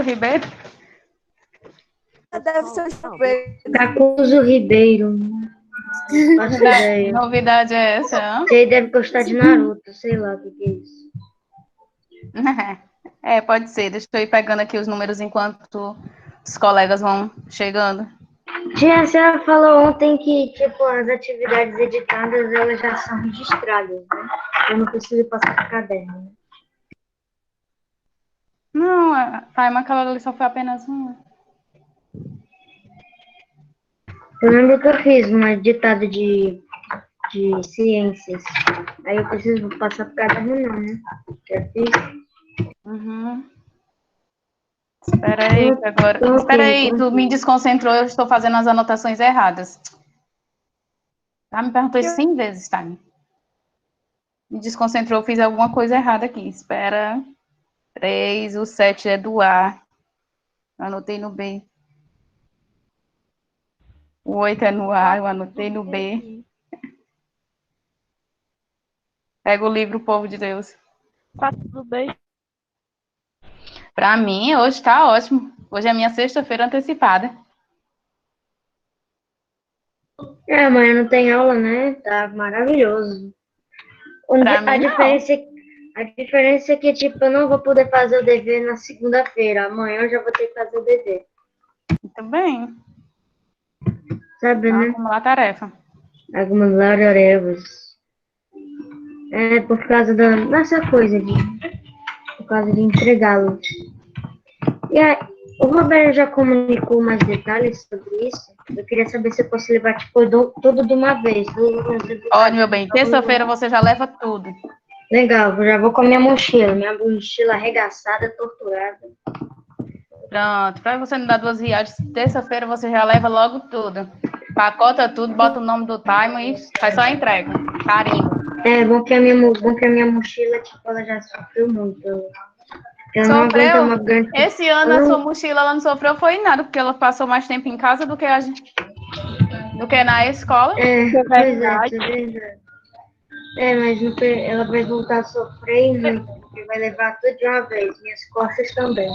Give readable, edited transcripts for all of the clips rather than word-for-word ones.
Ribeiro? Deve ser o chuveiro. Cacuzo Ribeiro. Faço ideia. Novidade é essa? Você deve gostar de Naruto, sei lá o que é isso. É, pode ser. Deixa eu ir pegando aqui os números enquanto os colegas vão chegando. Tia, a senhora falou ontem que, tipo, as atividades editadas, elas já são registradas, né? Eu não preciso passar pro caderno, né? Não, mas aquela ali só foi apenas uma. Eu lembro que eu fiz uma ditada de ciências. Aí eu preciso passar pro caderno, não, né? Já fiz. Uhum. Espera aí, que agora. Então, Espera ok, aí, tu me desconcentrou, eu estou fazendo as anotações erradas. Tá? Me perguntou isso 100 vezes, tá? Me desconcentrou, eu fiz alguma coisa errada aqui. Espera. 3, o 7 é do A. Anotei no B. O 8 é no A, eu anotei no B. Pega o livro, Povo de Deus. 4 do B. Para mim, hoje tá ótimo. Hoje é minha sexta-feira antecipada. Amanhã não tem aula, né? Tá maravilhoso. Pra mim, não. A diferença é que, tipo, eu não vou poder fazer o dever na segunda-feira. Amanhã eu já vou ter que fazer o dever. Muito bem. Sabe, Não né? acumular tarefa. Algumas tarefas. É por causa dessa coisa por causa de entregá-los. E aí, o Roberto já comunicou mais detalhes sobre isso? Eu queria saber se eu posso levar, tipo, tudo de uma vez. Olha, meu bem, terça-feira você já leva tudo. Legal, eu já vou com a minha mochila arregaçada, torturada. Pronto, para você não dar duas viagens, terça-feira você já leva logo tudo. Pacota tudo, bota o nome do time e faz só a entrega. Carimbo. É bom que a minha mochila, tipo, ela já sofreu muito. Eu não aguento uma Sofreu? grande. Esse ano a sua mochila ela não sofreu foi nada, porque ela passou mais tempo em casa do que na escola. Pois é, isso é verdade. Mas ela vai voltar a sofrer muito, porque vai levar tudo de uma vez, minhas costas também.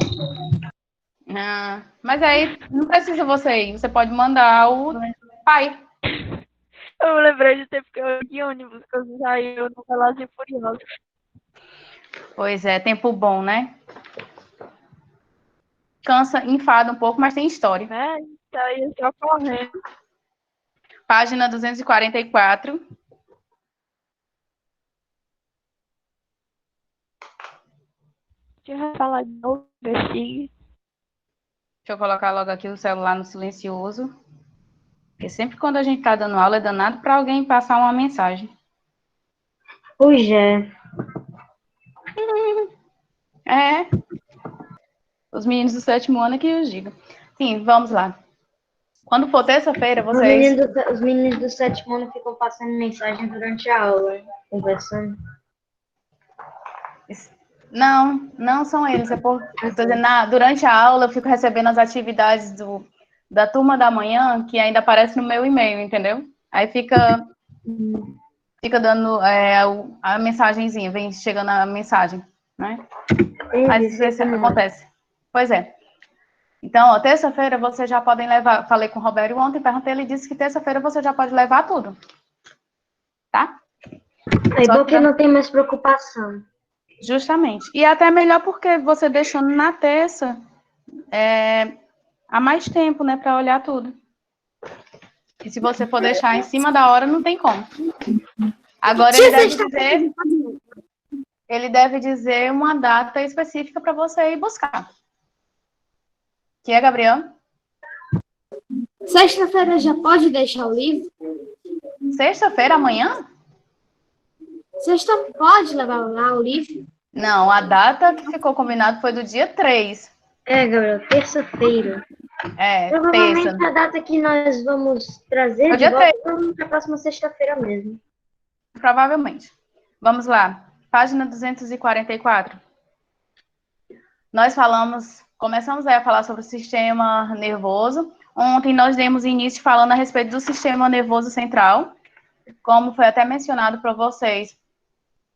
Ah, mas aí não precisa você ir, você pode mandar o pai. Eu me lembrei do tempo que eu ia de ônibus, que eu saí no Velozes e Furiosos. Pois é, tempo bom, né? Cansa, enfada um pouco, mas tem história. Né? Saía só correndo. Página 244. Deixa eu falar de novo, investigue. Deixa eu colocar logo aqui o celular no silencioso. Porque sempre quando a gente tá dando aula é danado para alguém passar uma mensagem. Pois é. É. Os meninos do 7º ano que eu digo. Sim, vamos lá. Quando for terça-feira, vocês... Os meninos do 7º ano ficam passando mensagem durante a aula, conversando. Não são eles. Eu tô dizendo, durante a aula eu fico recebendo as atividades da turma da manhã que ainda aparece no meu e-mail, entendeu? Aí fica dando a mensagenzinha, vem chegando a mensagem, né? Mas isso acontece. Pois é. Então, ó, terça-feira vocês já podem levar. Falei com o Roberto ontem, perguntei, ele disse que terça-feira você já pode levar tudo. Tá? É bom que não tem mais preocupação. Justamente. E até melhor porque você deixando na terça há mais tempo, né, para olhar tudo. E se você for deixar em cima da hora, não tem como. Agora ele deve dizer uma data específica para você ir buscar. Que é, Gabriel? Sexta-feira já pode deixar o livro? Sexta-feira, amanhã? Sexta pode levar lá o livro? Não, a data que ficou combinado foi do dia 3. Gabriel, terça-feira. Provavelmente Terça. a data que nós vamos trazer de volta é a próxima sexta-feira mesmo. Provavelmente. Vamos lá. Página 244. Nós começamos a falar sobre o sistema nervoso. Ontem nós demos início falando a respeito do sistema nervoso central, como foi até mencionado para vocês.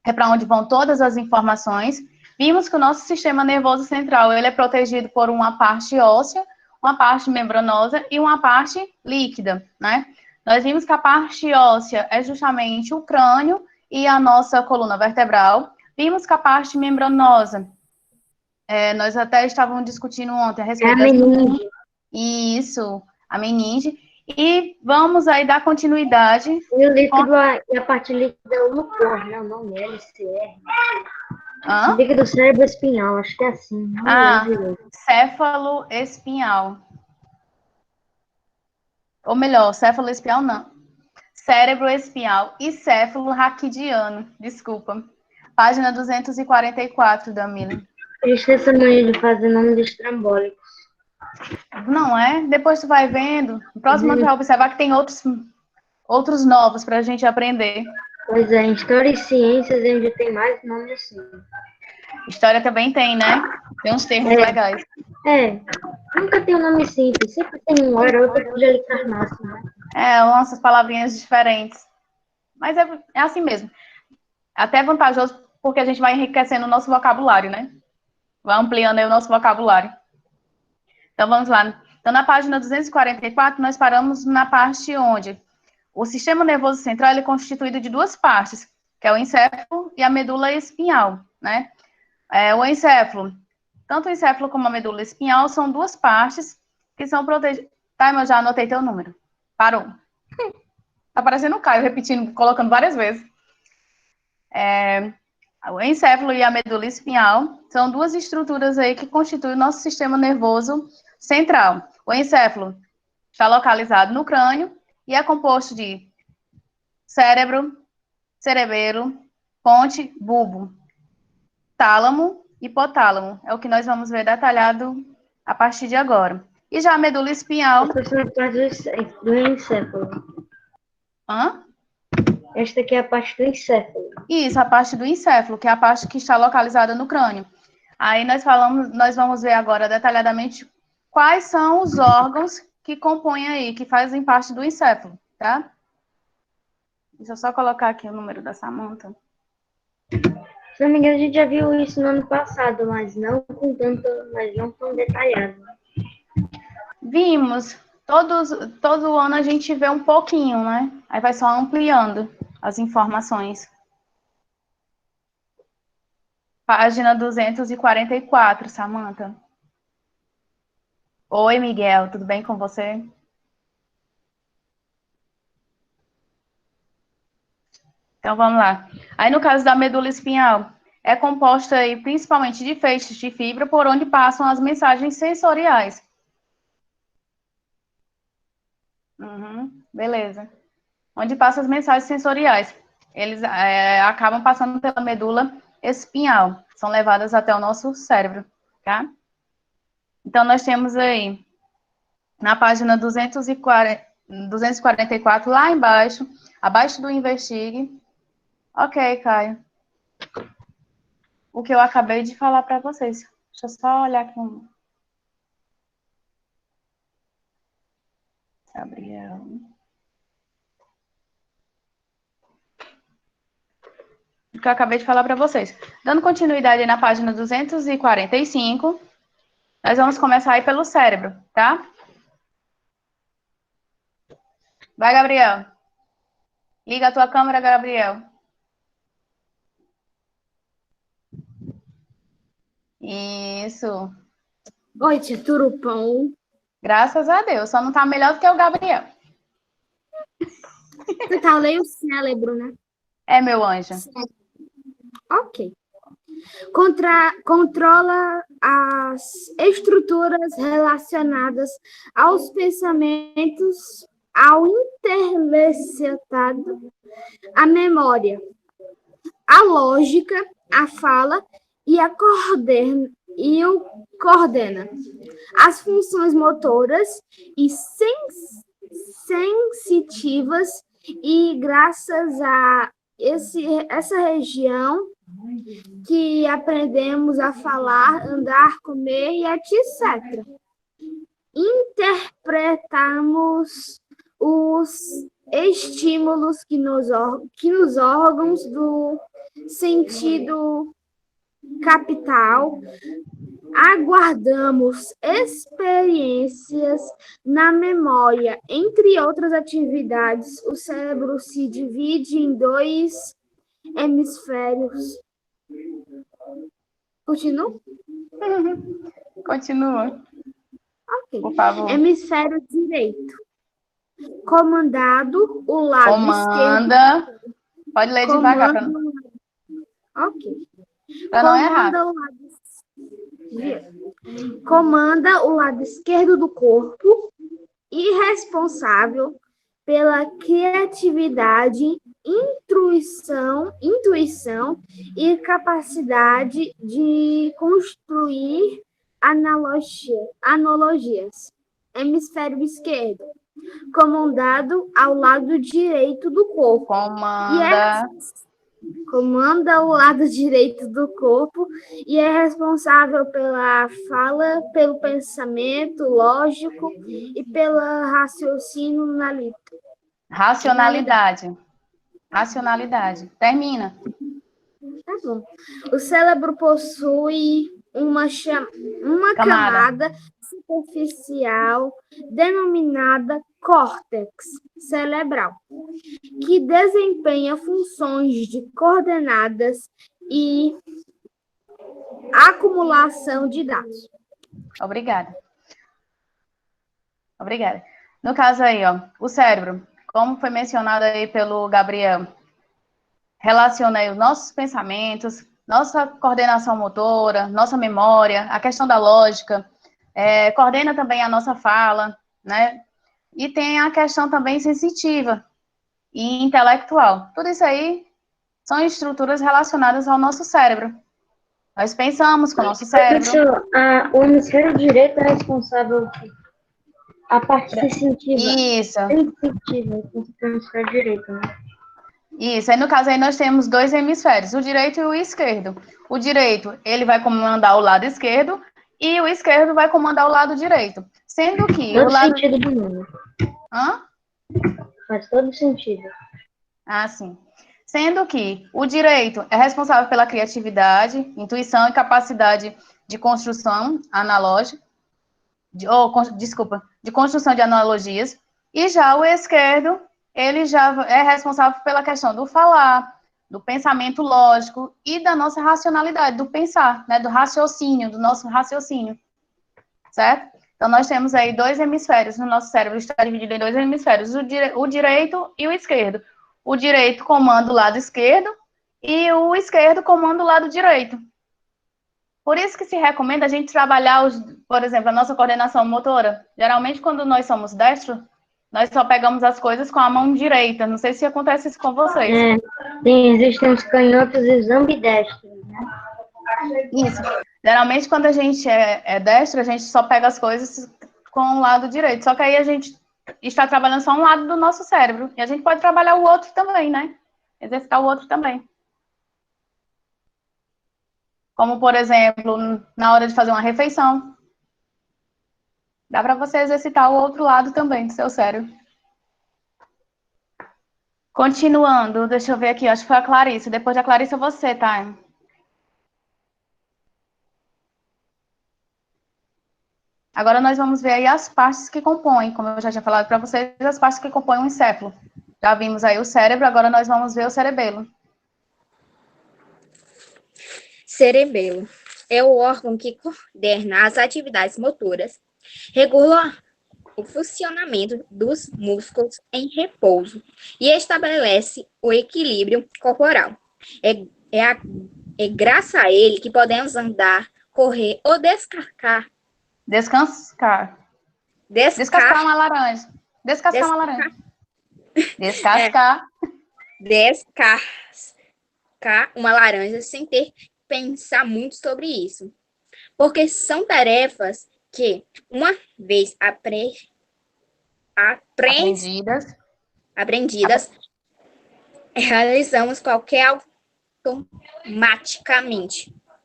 É para onde vão todas as informações. vimos que o nosso sistema nervoso central ele é protegido por uma parte óssea, uma parte membranosa e uma parte líquida, né? Nós vimos que a parte óssea é justamente o crânio e a nossa coluna vertebral. Vimos que a parte membranosa, nós até estávamos discutindo ontem a respeito a meninge. Isso, a meninge. E vamos aí dar continuidade. E o líquido, e a parte líquida é o motor, né? O nome é LCR. Líquido cérebro espinhal, acho que é assim. Céfalo espinhal. Ou melhor, céfalo espinhal não. Cérebro espinhal e céfalo raquidiano. Desculpa. Página 244, Damila. Eles têm essa mania de fazer nome de estrambólicos. Não é? Depois tu vai vendo. No próximo tu vai observar que tem outros novos para a gente aprender. Pois é, em História e Ciências ainda tem mais nome assim. História também tem, né? Tem uns termos legais. Nunca tem um nome simples. Sempre tem um hora ou outra que já lhe carnasse, né? Umas palavrinhas diferentes. Mas é assim mesmo. Até vantajoso porque a gente vai enriquecendo o nosso vocabulário, né? Vai ampliando aí o nosso vocabulário. Então, vamos lá. Então, na página 244, nós paramos na parte onde o sistema nervoso central ele é constituído de duas partes, que é o encéfalo e a medula espinhal, né? O encéfalo, tanto o encéfalo como a medula espinhal são duas partes que são protegidas. Tá, eu já anotei teu número. Parou. Tá parecendo o Caio, repetindo, colocando várias vezes. O encéfalo e a medula espinhal são duas estruturas aí que constituem o nosso sistema nervoso central. O encéfalo está localizado no crânio e é composto de cérebro, cerebelo, ponte, bulbo, tálamo, hipotálamo. É o que nós vamos ver detalhado a partir de agora. E já a medula espinhal... Essa é a parte do encéfalo. Hã? Esta aqui é a parte do encéfalo. Isso, a parte do encéfalo, que é a parte que está localizada no crânio. Aí nós vamos ver agora detalhadamente quais são os órgãos que compõem aí, que fazem parte do encéfalo, tá? Deixa eu só colocar aqui o número da Samantha. Se não me engano, a gente já viu isso no ano passado, mas não tão detalhado. Vimos. Todo ano a gente vê um pouquinho, né? Aí vai só ampliando as informações. Página 244, Samantha. Oi, Miguel, tudo bem com você? Então, vamos lá. Aí, no caso da medula espinhal, é composta aí, principalmente de feixes de fibra, por onde passam as mensagens sensoriais. Beleza. Onde passam as mensagens sensoriais. Eles acabam passando pela medula espinhal. São levadas até o nosso cérebro, tá? Então, nós temos aí, na página 244, lá embaixo, abaixo do Investigue. Ok, Caio. O que eu acabei de falar para vocês. Deixa eu só olhar aqui um... Gabriel. O que eu acabei de falar para vocês. Dando continuidade na página 245, nós vamos começar aí pelo cérebro, tá? Vai, Gabriel. Liga a tua câmera, Gabriel. Isso. Oi, tia Turupão. Graças a Deus. Só não tá melhor do que o Gabriel. Você tá lendo o cérebro, né? É, meu anjo. Ok. Controla as estruturas relacionadas aos pensamentos, ao interlectado, a memória, a lógica, a fala e o coordena as funções motoras e sensitivas, e graças a essa região que aprendemos a falar, andar, comer e etc. Interpretamos os estímulos que nos órgãos do sentido capital, aguardamos experiências na memória. Entre outras atividades, o cérebro se divide em dois hemisférios. Continua? Continua, Ok. por favor. Hemisfério direito. Comandado o lado Comanda. esquerdo. Pode ler devagar para Ok. não errar. Comanda o lado esquerdo do corpo e responsável pela criatividade, intuição e capacidade de construir analogias. Hemisfério esquerdo, comandado ao lado direito do corpo. Comanda o lado direito do corpo e é responsável pela fala, pelo pensamento lógico e pelo raciocínio analítico. Racionalidade. Termina. Tá bom. O cérebro possui uma camada superficial denominada córtex cerebral, que desempenha funções de coordenadas e acumulação de dados. Obrigada. No caso aí, ó, o cérebro, como foi mencionado aí pelo Gabriel, relaciona aí os nossos pensamentos, nossa coordenação motora, nossa memória, a questão da lógica, coordena também a nossa fala, né? E tem a questão também sensitiva e intelectual. Tudo isso aí são estruturas relacionadas ao nosso cérebro. Nós pensamos com o nosso cérebro. O hemisfério direito é responsável a parte sensitiva. Isso. Sensitiva, o hemisfério direito, né? Isso, aí no caso aí nós temos dois hemisférios, o direito e o esquerdo. O direito, ele vai comandar o lado esquerdo e o esquerdo vai comandar o lado direito. Sendo que todo o lado... sentido do mundo. Hã? Faz todo sentido. Ah, sim. Sendo que o direito é responsável pela criatividade, intuição e capacidade de construção analógica, de construção de analogias, e já o esquerdo, ele já é responsável pela questão do falar, do pensamento lógico e da nossa racionalidade, do pensar, né, do raciocínio, do nosso raciocínio, certo? Então, nós temos aí dois hemisférios no nosso cérebro, está dividido em dois hemisférios, o direito e o esquerdo. O direito comanda o lado esquerdo e o esquerdo comanda o lado direito. Por isso que se recomenda a gente trabalhar, por exemplo, a nossa coordenação motora. Geralmente, quando nós somos destros, nós só pegamos as coisas com a mão direita. Não sei se acontece isso com vocês. Existem os canhotos e os ambidestros, né? Isso. Geralmente, quando a gente é destro, a gente só pega as coisas com o lado direito. Só que aí a gente está trabalhando só um lado do nosso cérebro. E a gente pode trabalhar o outro também, né? Exercitar o outro também. Como, por exemplo, na hora de fazer uma refeição. Dá para você exercitar o outro lado também do seu cérebro. Continuando, deixa eu ver aqui, acho que foi a Clarice. Depois da Clarice, você, tá? Agora nós vamos ver aí as partes que compõem, como eu já tinha falado para vocês, as partes que compõem o encéfalo. Já vimos aí o cérebro, agora nós vamos ver o cerebelo. Cerebelo é o órgão que coordena as atividades motoras, regula o funcionamento dos músculos em repouso e estabelece o equilíbrio corporal. É graças a ele que podemos andar, correr ou descascar. Descascar uma laranja. Descascar uma laranja. Descascar. Descascar uma laranja sem ter que pensar muito sobre isso. Porque são tarefas que, uma vez aprendidas, realizamos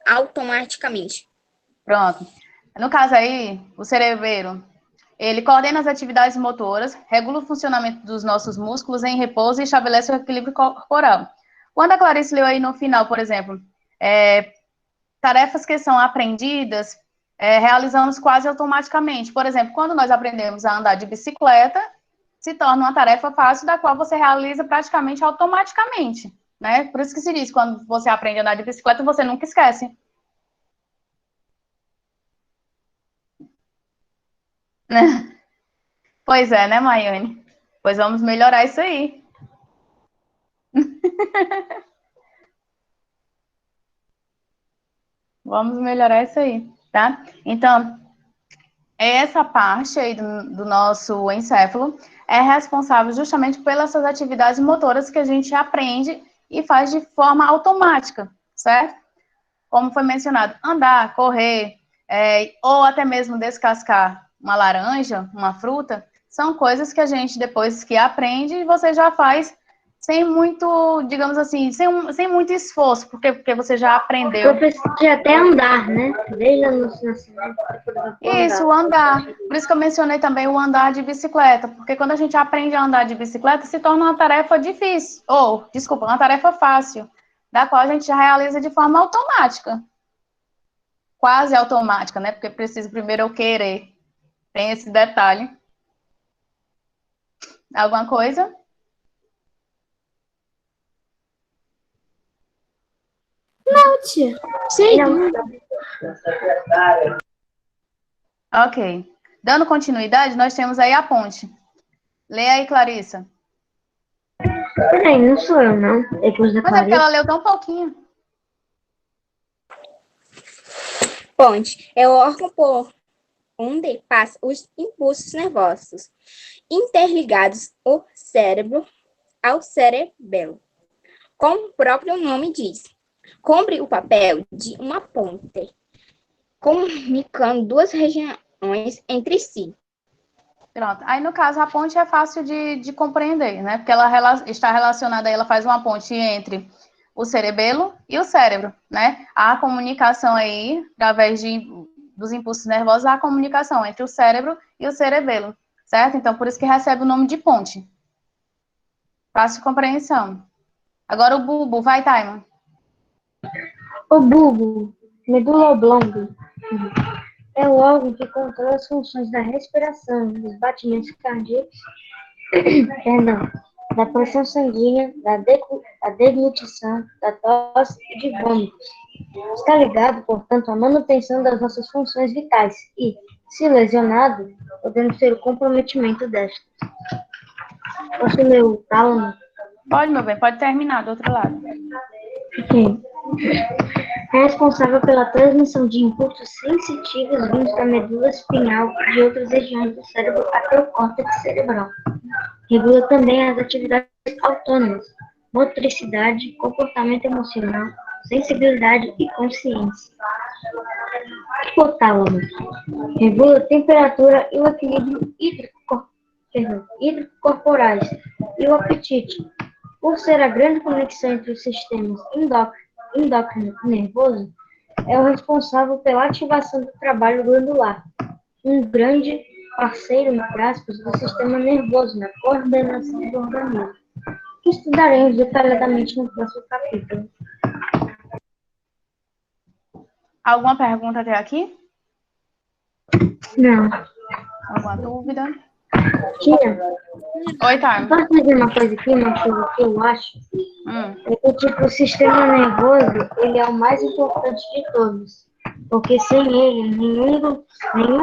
automaticamente. Pronto. No caso aí, o cerebelo, ele coordena as atividades motoras, regula o funcionamento dos nossos músculos em repouso e estabelece o equilíbrio corporal. Quando a Clarice leu aí no final, por exemplo, tarefas que são aprendidas, realizamos quase automaticamente. Por exemplo, quando nós aprendemos a andar de bicicleta, se torna uma tarefa fácil, da qual você realiza praticamente automaticamente, né? Por isso que se diz, quando você aprende a andar de bicicleta, você nunca esquece. Pois é, né, Maiane? Pois vamos melhorar isso aí. Vamos melhorar isso aí, tá? Então, essa parte aí do nosso encéfalo é responsável justamente pelas suas atividades motoras que a gente aprende e faz de forma automática, certo? Como foi mencionado, andar, correr, ou até mesmo descascar uma laranja, uma fruta, são coisas que a gente, depois que aprende, você já faz sem muito, digamos assim, sem muito esforço, porque você já aprendeu. Eu preciso até andar, né? Desde a nossa nascimento. Isso, o andar. Por isso que eu mencionei também o andar de bicicleta, porque quando a gente aprende a andar de bicicleta, se torna uma tarefa difícil, desculpa, uma tarefa fácil, da qual a gente já realiza de forma automática. Quase automática, né? Porque precisa primeiro eu querer. Tem esse detalhe. Alguma coisa? Não, tia. Sei. Ok. Dando continuidade, nós temos aí a ponte. Leia aí, Clarissa. Peraí, não sou eu, não. Depois da Mas é porque ela Clarissa. leu tão pouquinho. Ponte é o órgão por onde passam os impulsos nervosos interligados ao cérebro ao cerebelo. Como o próprio nome diz, cumpre o papel de uma ponte, comunicando duas regiões entre si. Pronto. Aí, no caso, a ponte é fácil de compreender, né? Porque ela está relacionada, ela faz uma ponte entre o cerebelo e o cérebro, né? Há comunicação aí, através dos impulsos nervosos, há comunicação entre o cérebro e o cerebelo, certo? Então, por isso que recebe o nome de ponte. Fácil de compreensão. Agora o bulbo, vai, Taima. O bulbo, medula oblonga, é o órgão que controla as funções da respiração, dos batimentos cardíacos, perdão, da pressão sanguínea, da deglutição, da tosse e de vômitos. Está ligado, portanto, à manutenção das nossas funções vitais e, se lesionado, podemos ter o comprometimento destas. Posso ler o tálamo? Pode, meu bem, pode terminar do outro lado. Sim. É responsável pela transmissão de impulsos sensitivos vindos da medula espinhal e de outras regiões do cérebro até o córtex cerebral. Regula também as atividades autônomas, motricidade, comportamento emocional, sensibilidade e consciência. Hipotálamo. Regula a temperatura e o equilíbrio hídrico-corporais e o apetite. Por ser a grande conexão entre os sistemas endócrino e nervoso, é o responsável pela ativação do trabalho glandular, um grande parceiro, entre aspas, do sistema nervoso na coordenação do organismo, que estudaremos detalhadamente no próximo capítulo. Alguma pergunta até aqui? Não. Alguma dúvida? Tia, Oi, Taima. posso dizer uma coisa aqui, uma coisa que eu acho? É que, tipo, o sistema nervoso, ele é o mais importante de todos. Porque sem ele, nenhum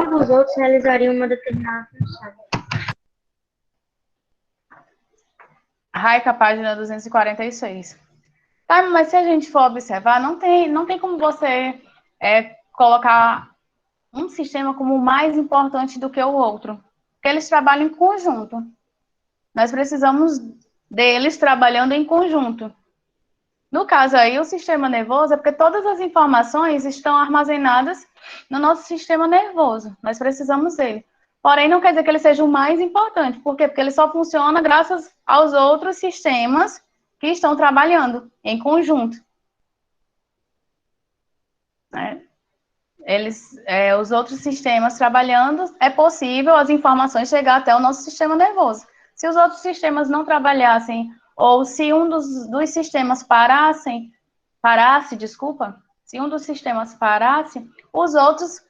dos outros realizaria uma determinada função. Raica, página 246. Tá, mas se a gente for observar, não tem como você colocar um sistema como mais importante do que o outro. Porque eles trabalham em conjunto. Nós precisamos deles trabalhando em conjunto. No caso aí, o sistema nervoso é porque todas as informações estão armazenadas no nosso sistema nervoso. Nós precisamos dele. Porém, não quer dizer que ele seja o mais importante. Por quê? Porque ele só funciona graças aos outros sistemas que estão trabalhando em conjunto. Os outros sistemas trabalhando, é possível as informações chegar até o nosso sistema nervoso. Se os outros sistemas não trabalhassem, ou se um dos sistemas parasse, Se um dos sistemas parasse, os outros,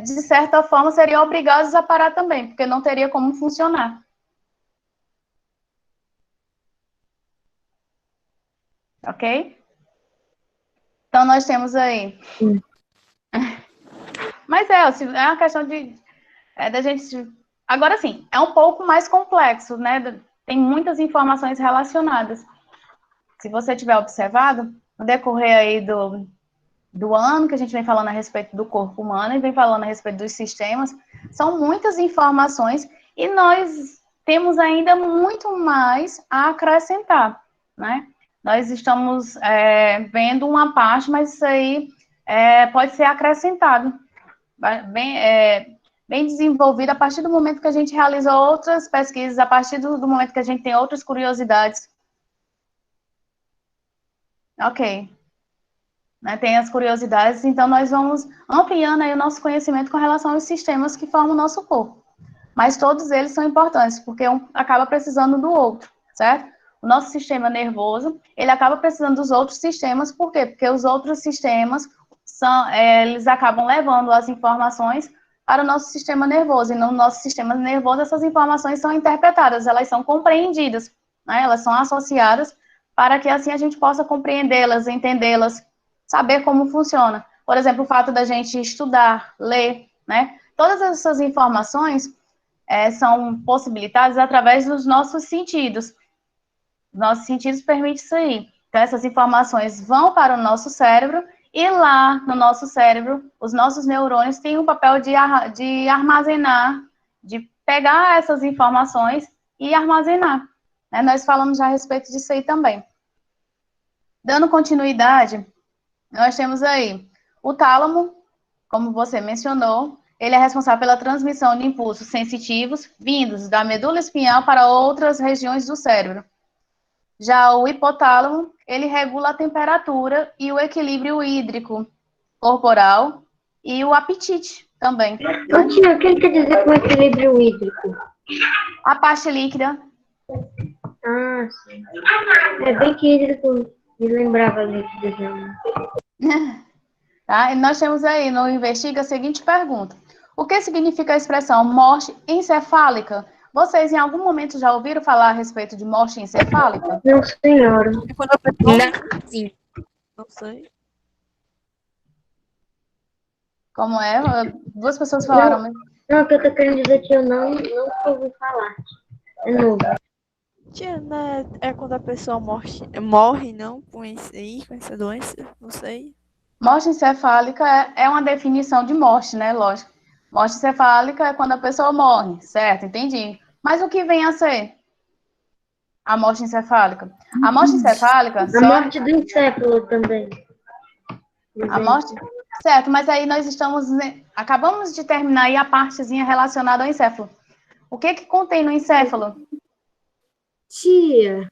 de certa forma, seriam obrigados a parar também, porque não teria como funcionar. Ok? Então, nós temos aí. Mas é uma questão da gente. Agora sim, é um pouco mais complexo, né? Tem muitas informações relacionadas. Se você tiver observado, no decorrer aí do ano, que a gente vem falando a respeito do corpo humano e vem falando a respeito dos sistemas, são muitas informações e nós temos ainda muito mais a acrescentar, né? Nós estamos vendo uma parte, mas isso aí pode ser acrescentado, bem desenvolvido a partir do momento que a gente realiza outras pesquisas, a partir do momento que a gente tem outras curiosidades. Ok. Né, tem as curiosidades, então nós vamos ampliando aí o nosso conhecimento com relação aos sistemas que formam o nosso corpo. Mas todos eles são importantes, porque um acaba precisando do outro, certo? O nosso sistema nervoso, ele acaba precisando dos outros sistemas, por quê? Porque os outros sistemas eles acabam levando as informações para o nosso sistema nervoso, e no nosso sistema nervoso essas informações são interpretadas, elas são compreendidas, né? Elas são associadas para que assim a gente possa compreendê-las, entendê-las, saber como funciona. Por exemplo, o fato da gente estudar, ler, né? Todas essas informações são possibilitadas através dos nossos sentidos. Nossos sentidos permitem isso aí. Então, essas informações vão para o nosso cérebro e lá no nosso cérebro, os nossos neurônios têm o papel de armazenar, de pegar essas informações e armazenar. Né? Nós falamos já a respeito disso aí também. Dando continuidade, nós temos aí o tálamo, como você mencionou, ele é responsável pela transmissão de impulsos sensitivos vindos da medula espinhal para outras regiões do cérebro. Já o hipotálamo, ele regula a temperatura e o equilíbrio hídrico corporal e o apetite também. Ô, tia, o que quer dizer com equilíbrio hídrico? A parte líquida. Ah, sim. É bem que hídrico, me lembrava ali do desenho. Tá? E nós temos aí no Investiga a seguinte pergunta: o que significa a expressão morte encefálica? Vocês em algum momento já ouviram falar a respeito de morte encefálica? Não, senhora. E quando a pessoa... Não, sim. Não sei. Como é? Duas pessoas falaram, mas... Não, o que eu tô querendo dizer é que eu não ouvi falar. É novo. Tia, né? É quando a pessoa morre, não? Com isso aí, com essa doença? Não sei. Morte encefálica é uma definição de morte, né? Lógico. Morte encefálica é quando a pessoa morre, certo? Entendi. Mas o que vem a ser a morte encefálica? A morte encefálica A morte do encéfalo também. A morte... Certo, mas aí nós acabamos de terminar aí a partezinha relacionada ao encéfalo. O que contém no encéfalo? Tia,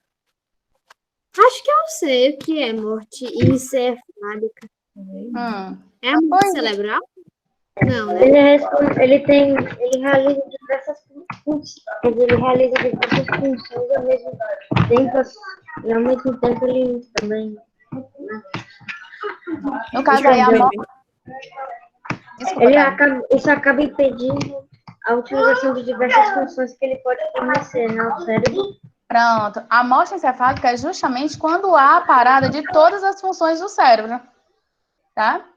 acho que eu sei o que é morte encefálica. É a morte cerebral? Não, né? Ele realiza diversas funções. Ele realiza diversas funções ao mesmo tempo. E ao mesmo tempo ele também. No caso aí, a morte... Desculpa, Isso acaba impedindo a utilização de diversas funções que ele pode fornecer, né, ao cérebro. Pronto. A morte encefálica é justamente quando há a parada de todas as funções do cérebro, tá?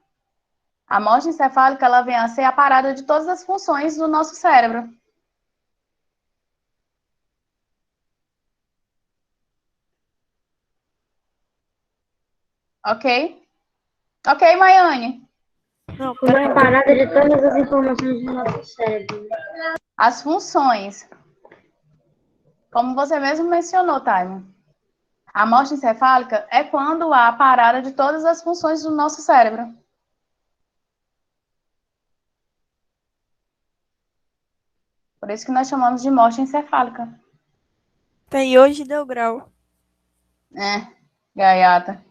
A morte encefálica, ela vem a ser a parada de todas as funções do nosso cérebro. Ok? Ok, Maiane? Não, Uma parada de todas as informações do nosso cérebro. As funções. Como você mesmo mencionou, Taimo. A morte encefálica é quando há a parada de todas as funções do nosso cérebro. Por isso que nós chamamos de morte encefálica. tem hoje deu grau. Gaiata.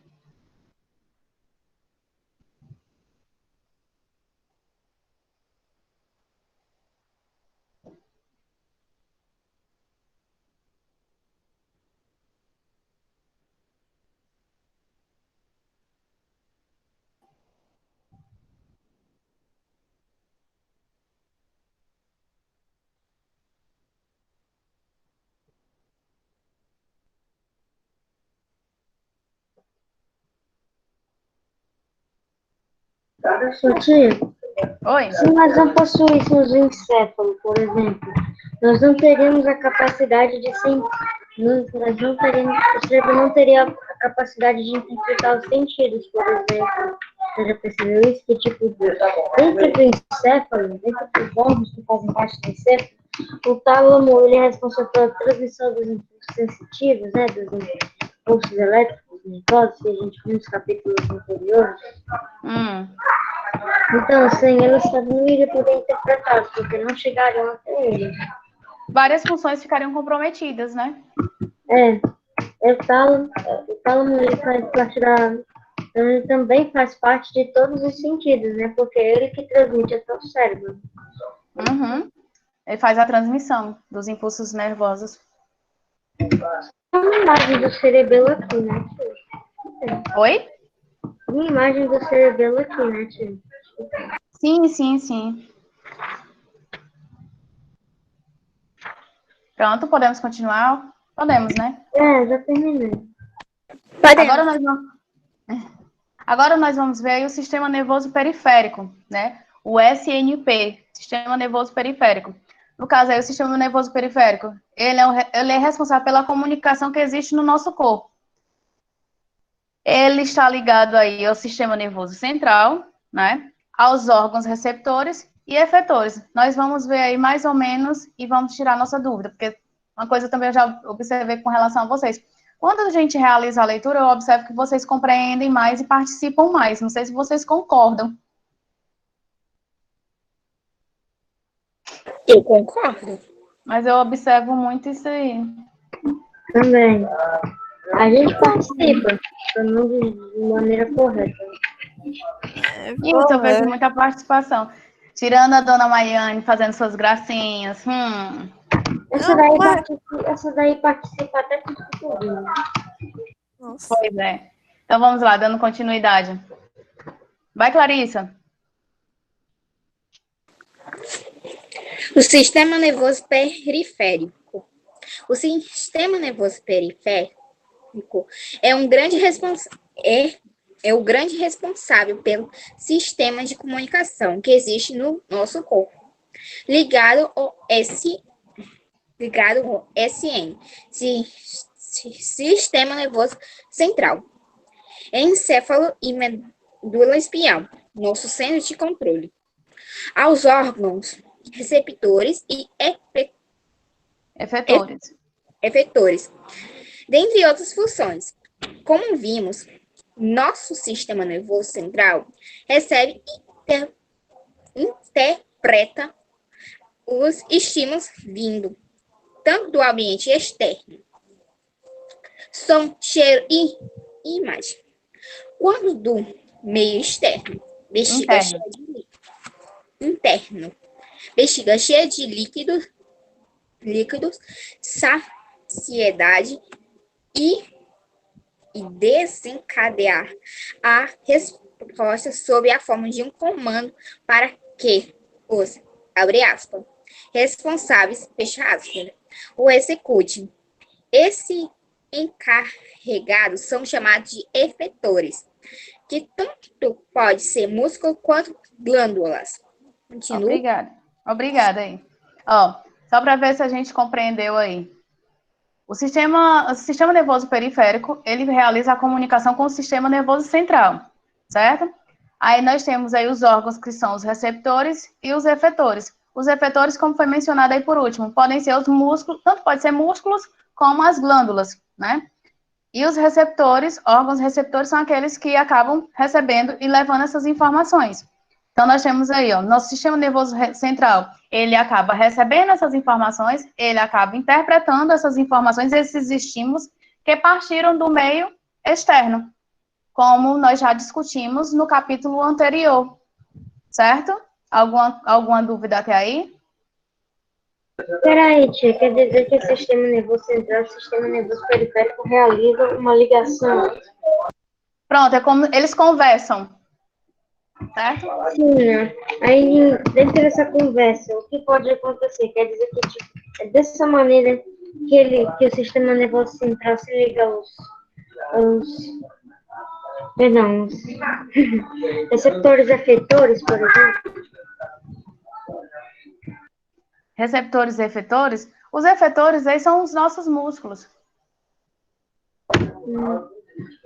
Sua tia, Oi? se nós não possuíssemos o encéfalo, por exemplo, nós não teríamos a capacidade de nós não teríamos, o cérebro não teria a capacidade de interpretar os sentidos, por exemplo. Você já percebeu isso? Que, tipo, dentro do encéfalo, dentro dos órgãos que fazem parte do encéfalo, o tálamo, ele é responsável pela transmissão dos impulsos sensitivos, né, dos impulsos elétricos, nervosos, que a gente viu nos capítulos anteriores. Então, sem ele, o cérebro não iria poder interpretá-los, porque não chegariam até ele. Várias funções ficariam comprometidas, né? O tálamo ele faz parte ele também faz parte de todos os sentidos, né? Porque é ele que transmite até o cérebro. Uhum. Ele faz a transmissão dos impulsos nervosos. Uma imagem do cerebelo aqui, né, tia? Oi? Uma imagem do cerebelo aqui, né, tia? Sim. Pronto, podemos continuar? Podemos, né? Já terminei. Agora nós vamos ver aí o sistema nervoso periférico, né? O SNP, sistema nervoso periférico. No caso aí, o sistema nervoso periférico, ele é responsável pela comunicação que existe no nosso corpo. Ele está ligado aí ao sistema nervoso central, né? Aos órgãos receptores e efetores. Nós vamos ver aí mais ou menos e vamos tirar nossa dúvida, porque uma coisa também eu já observei com relação a vocês. Quando a gente realiza a leitura, eu observo que vocês compreendem mais e participam mais. Não sei se vocês concordam. Eu concordo. Mas eu observo muito isso aí. Também. A gente participa, não de maneira correta. Isso, eu vejo muita participação. Tirando a dona Maiane fazendo suas gracinhas. Essa daí participa até com tudo. Nossa. Pois é. Então vamos lá, dando continuidade. Vai, Clarissa. O sistema nervoso periférico. O sistema nervoso periférico é o grande responsável pelo sistema de comunicação que existe no nosso corpo, ligado ao SN, sistema nervoso central, encéfalo e medula espinhal, nosso centro de controle, aos órgãos receptores e efetores, dentre outras funções. Como vimos, nosso sistema nervoso central recebe e interpreta os estímulos vindo tanto do ambiente externo, som, cheiro e imagem, quanto do meio externo, bexiga cheia de líquidos, saciedade e desencadear a resposta sob a forma de um comando para que os, abre aspas, responsáveis, fecha aspas, o execute. Esses encarregados são chamados de efetores, que tanto pode ser músculo quanto glândulas. Continua. Obrigada aí. Ó, só para ver se a gente compreendeu aí. O sistema nervoso periférico, ele realiza a comunicação com o sistema nervoso central, certo? Aí nós temos aí os órgãos que são os receptores e os efetores. Os efetores, como foi mencionado aí por último, podem ser os músculos, tanto pode ser músculos como as glândulas, né? E os receptores, órgãos receptores, são aqueles que acabam recebendo e levando essas informações. Então, nós temos aí, ó, nosso sistema nervoso central, ele acaba recebendo essas informações, ele acaba interpretando essas informações, esses estímulos que partiram do meio externo, como nós já discutimos no capítulo anterior, certo? Alguma dúvida até aí? Peraí, tia, quer dizer que o sistema nervoso central e o sistema nervoso periférico realizam uma ligação? Pronto, é como eles conversam, certo? Sim, né? Aí, dentro dessa conversa, o que pode acontecer? Quer dizer que, tipo, é dessa maneira que o sistema nervoso central se liga Perdão, os receptores efetores, por exemplo. Receptores e efetores? Os efetores aí são os nossos músculos.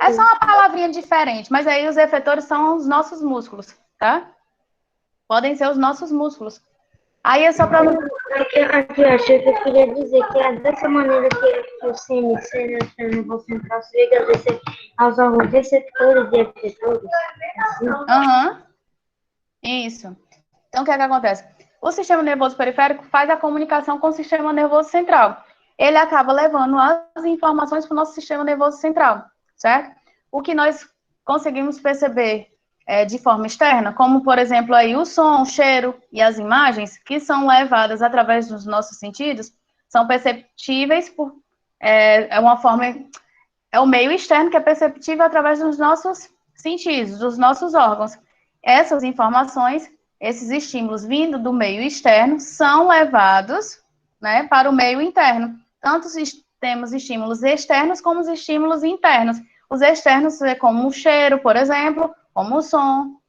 É só uma palavrinha diferente, mas aí os efetores são os nossos músculos, tá? Podem ser os nossos músculos. Aí é só para... Aqui, eu achei que eu queria dizer que é dessa maneira que o CNC, né, o nervoso central, se liga aos órgãos receptores e efetores. Assim. Aham. Isso. Então, o que é que acontece? O sistema nervoso periférico faz a comunicação com o sistema nervoso central. Ele acaba levando as informações para o nosso sistema nervoso central, certo? O que nós conseguimos perceber de forma externa, como, por exemplo, aí o som, o cheiro e as imagens, que são levadas através dos nossos sentidos, são perceptíveis por... é uma forma... É o meio externo que é perceptível através dos nossos sentidos, dos nossos órgãos. Essas informações, esses estímulos vindo do meio externo, são levados, né, para o meio interno. Tanto temos estímulos externos como os estímulos internos. Os externos é como o cheiro, por exemplo, como o som,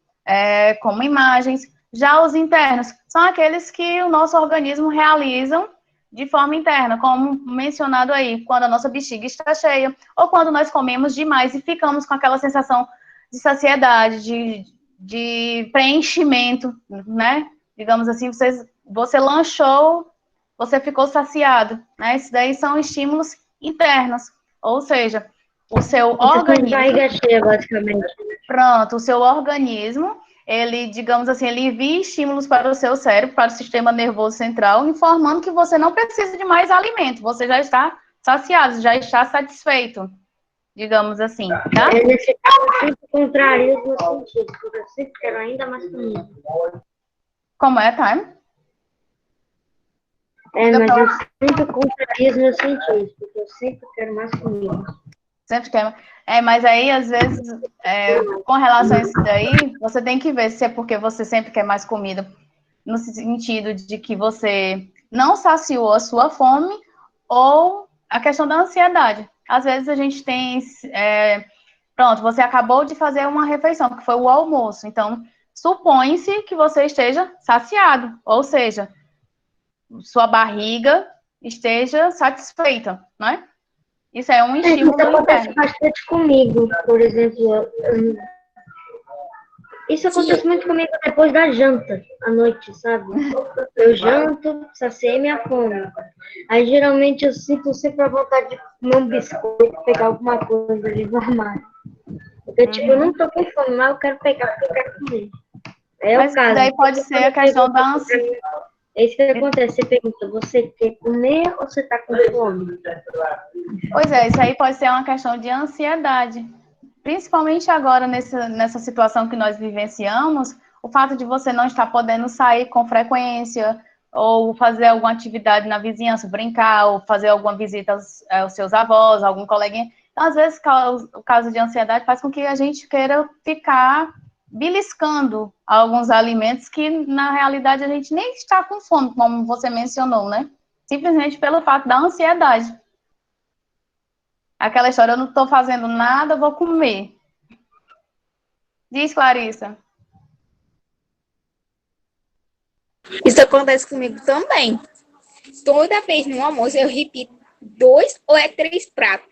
como imagens. Já os internos são aqueles que o nosso organismo realizam de forma interna, como mencionado aí, quando a nossa bexiga está cheia, ou quando nós comemos demais e ficamos com aquela sensação de saciedade, de preenchimento, né? Digamos assim, você lanchou, você ficou saciado, né? Isso daí são estímulos internos, ou seja, o seu organismo... barriga cheia, basicamente. Pronto, o seu organismo, ele, digamos assim, ele envia estímulos para o seu cérebro, para o sistema nervoso central, informando que você não precisa de mais alimento, você já está saciado, já está satisfeito, digamos assim, tá? Nesse caso, eu sempre contrario os meus sentidos, porque eu sempre quero ainda mais comida. Como é, Time? Mas eu sempre contrario os meus sentidos, porque eu sempre quero mais comida. Sempre quer. Mas aí, às vezes, com relação a isso daí, você tem que ver se é porque você sempre quer mais comida, no sentido de que você não saciou a sua fome, ou a questão da ansiedade. Às vezes a gente tem... pronto, você acabou de fazer uma refeição, que foi o almoço. Então, supõe-se que você esteja saciado, ou seja, sua barriga esteja satisfeita, né? Isso é um estímulo Isso acontece interno. bastante comigo, por exemplo. Isso acontece muito comigo depois da janta, à noite, sabe? Eu janto, saciei minha fome. Aí, geralmente, eu sinto sempre a vontade de comer um biscoito, pegar alguma coisa ali do armário. Porque, tipo, eu não tô com fome, mas eu quero pegar porque eu quero comer. Mas daí pode ser a questão da ansiedade. É isso que acontece, você pergunta, você quer comer ou você tá com fome? Pois é, isso aí pode ser uma questão de ansiedade. Principalmente agora, nessa situação que nós vivenciamos, o fato de você não estar podendo sair com frequência, ou fazer alguma atividade na vizinhança, brincar, ou fazer alguma visita aos seus avós, algum coleguinha. Então, às vezes, o caso de ansiedade faz com que a gente queira ficar beliscando alguns alimentos que, na realidade, a gente nem está com fome, como você mencionou, né? Simplesmente pelo fato da ansiedade. Aquela história, eu não estou fazendo nada, eu vou comer. Diz, Clarissa. Isso acontece comigo também. Toda vez no almoço eu repito 2 ou 3 pratos.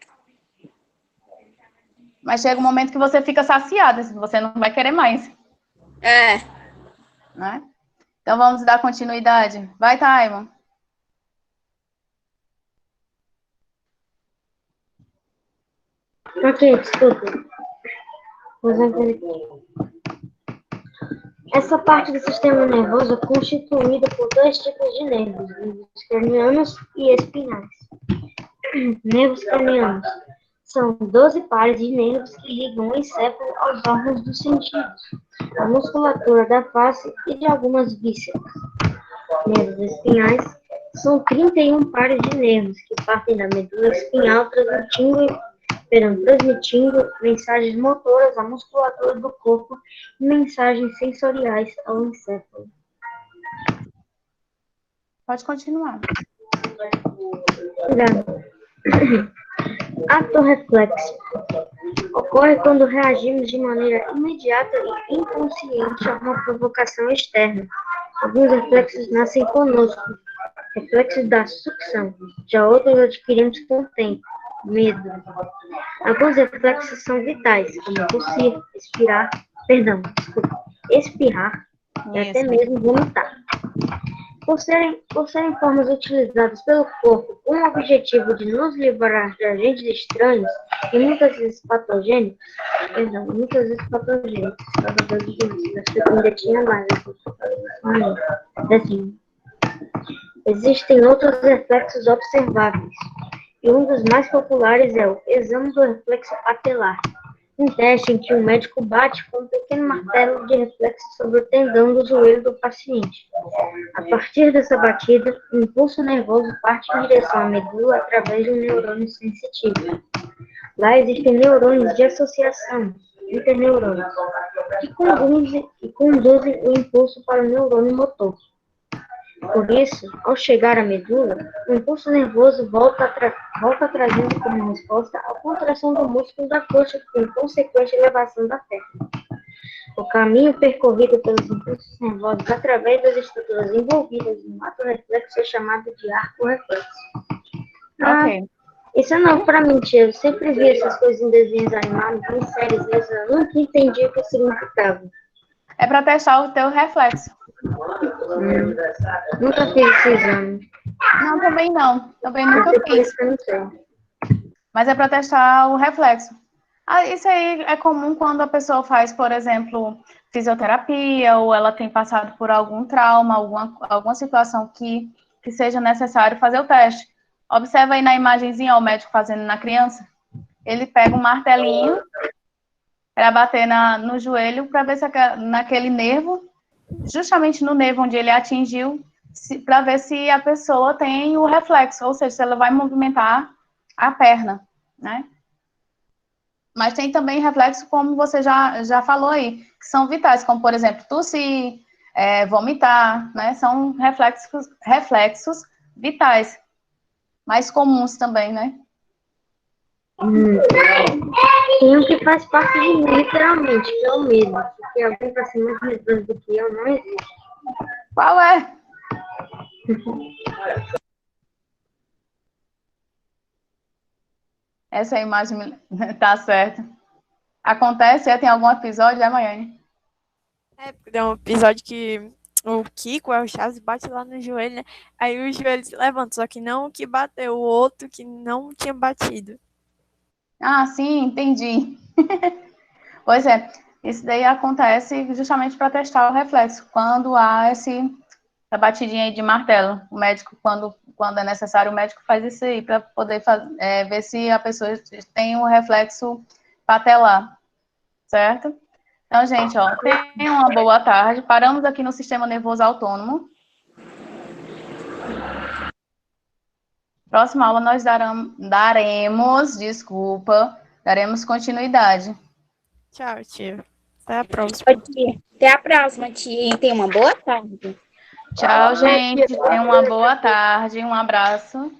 Mas chega um momento que você fica saciada, você não vai querer mais. Né? Então vamos dar continuidade. Vai, Taimon. Ok, desculpa. Essa parte do sistema nervoso é constituída por 2 tipos de nervos cranianos e espinhais. Nervos cranianos são 12 pares de nervos que ligam o encéfalo aos órgãos dos sentidos, a musculatura da face e de algumas vísceras. Nervos espinhais são 31 pares de nervos que partem da medula espinhal, transmitindo mensagens motoras à musculatura do corpo e mensagens sensoriais ao encéfalo. Pode continuar. Obrigada. Ato reflexo. Ocorre quando reagimos de maneira imediata e inconsciente a uma provocação externa. Alguns reflexos nascem conosco, reflexos da sucção. Já outros adquirimos com o tempo, medo. Alguns reflexos são vitais, como tossir, espirrar e até Isso. mesmo vomitar. Por serem formas utilizadas pelo corpo com o objetivo de nos livrar de agentes estranhos e muitas vezes patogênicos, ainda tinha mais, existem outros reflexos observáveis, e um dos mais populares é o exame do reflexo patelar, um teste em que o médico bate com um pequeno martelo de reflexo sobre o tendão do joelho do paciente. A partir dessa batida, o impulso nervoso parte em direção à medula através de um neurônio sensitivo. Lá existem neurônios de associação, interneurônios, que conduzem o impulso para o neurônio motor. Por isso, ao chegar à medula, o impulso nervoso volta trazendo como resposta a contração do músculo da coxa, com consequente elevação da perna. O caminho percorrido pelos impulsos nervosos através das estruturas envolvidas no ato reflexo é chamado de arco reflexo. Ok. Isso é novo para mim, tia. Eu sempre vi essas coisas em desenhos animados, em séries, mas eu nunca entendi o que significava. É para testar o teu reflexo. Nunca fiz esse exame. Não, também não. Também nunca Por fiz. isso que eu não sei. Mas é para testar o reflexo. Ah, isso aí é comum quando a pessoa faz, por exemplo, fisioterapia, ou ela tem passado por algum trauma, alguma situação que seja necessário fazer o teste. Observa aí na imagenzinha o médico fazendo na criança. Ele pega um martelinho para bater no joelho, para ver se naquele nervo, justamente no nervo onde ele atingiu, para ver se a pessoa tem o reflexo, ou seja, se ela vai movimentar a perna, né? Mas tem também reflexos, como você já falou aí, que são vitais, como, por exemplo, tossir, vomitar, né? São reflexos vitais, mais comuns também, né? Tem um que faz parte de mim, literalmente, que é o medo. Porque alguém está sendo mais medroso do que eu, não existe. Qual é? Essa imagem tá certa. Acontece, tem algum episódio, Maiane? Porque tem um episódio que o Kiko, o Chaves, bate lá no joelho, né? Aí o joelho se levanta, só que não o que bateu, o outro que não tinha batido. Ah, sim, entendi. Pois é, isso daí acontece justamente para testar o reflexo, quando há essa batidinha aí de martelo. O médico, quando é necessário, o médico faz isso aí, para poder ver se a pessoa tem um reflexo patelar, certo? Então, gente, ó, tenham uma boa tarde. Paramos aqui no sistema nervoso autônomo. Próxima aula nós daremos continuidade. Tchau, tia. Até a próxima. Até a próxima, tia. Tenha uma boa tarde. Tchau, gente. Tenham uma boa tarde. Um abraço.